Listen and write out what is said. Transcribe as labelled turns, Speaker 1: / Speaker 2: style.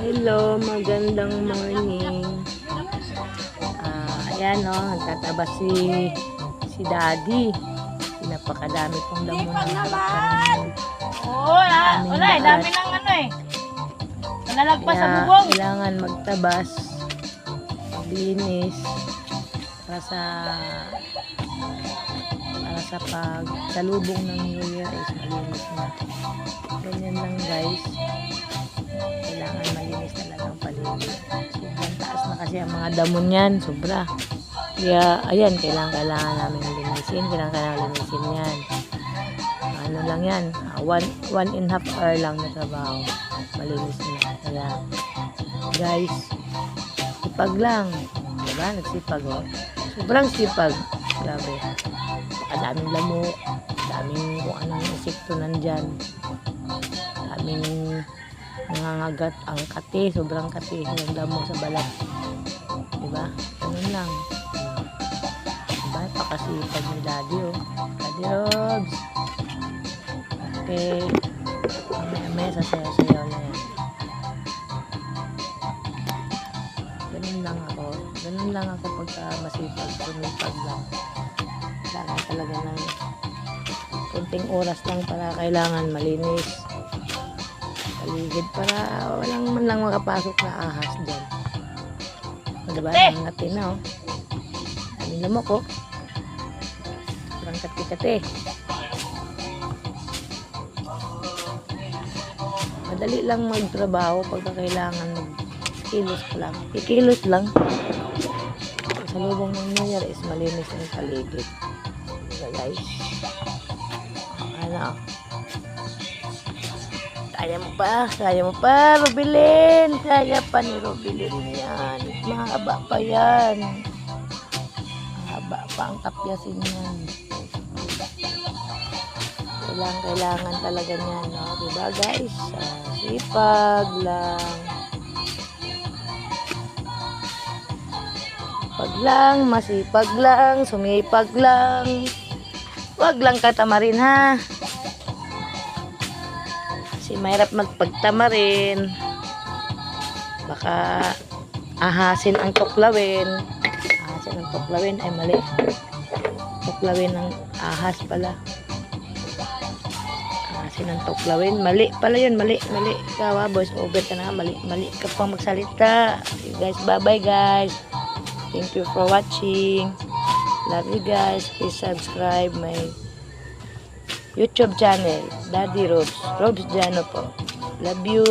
Speaker 1: Hello, magandang morning. Ayan o, nagtataba si Daddy. Napakadami pong damo ng harapan.
Speaker 2: Oo, wala eh, dami ng ano eh. Nalalagpas sa bubong.
Speaker 1: Kailangan magtabas, maglinis, para sa pagsalubong ng New Year is malinis na. Ganyan lang guys. Kailangan malinis talaga ang paligid. Sobrang taas na kasi ang mga damo niyan. Sobra. Kaya, ayan, kailangan namin linisin. Kailangan linisin yan. Ano lang yan. 1.5 hour lang na trabaho. Malinis na. Kaya, guys, sipag lang. Diba? Nagsipag, oh. Sobrang sipag. Grabe. Daming lamok. Daming kung anong insekto nandyan. Daming nangangagat ang kati. Sobrang kati. Yung damo sa balat. Diba? Ganun lang. Diba? Pakasipag ni Daddy, oh. Daddy Robs. Okay. May sasayaw-sayaw na yan. Ganun lang ako pagka masipag. Sumipag lang. Kailangan talaga ng kunting oras lang para kailangan malinis paligid para walang man lang makapasok na ahas dyan. Diba? Nangati na, oh. Daming lamok, oh. Sobrang kati-kati. Madali lang magtrabaho pagka kailangan magkilos lang. Ikilos lang. Sa lubong ng New Year is malinis ang paligid. Diba guys? Ano? Kaya mo pa, Robilin. Kaya pa ni Robilin yan. Mahaba pa yan. Mahaba pa ang tapyasin yan. Kailangan talaga niyan, no? Diba guys? Sipag lang. Sipag lang, masipag lang, sumipag lang. Huwag lang katamarin, ha? Kasi mahirap magpagtamarin. Baka ahasin ang tuklawin. Ahasin ang tuklawin, ay mali. Tuklawin ng ahas pala. Ahasin ang tuklawin. Mali pala yun, mali. Ikaw, boys, over ka na. Mali ka pang magsalita. Okay, guys, bye-bye guys. Thank you for watching. Love you guys. Please subscribe my YouTube channel, Daddy Robs. Robs Jano po. Love you.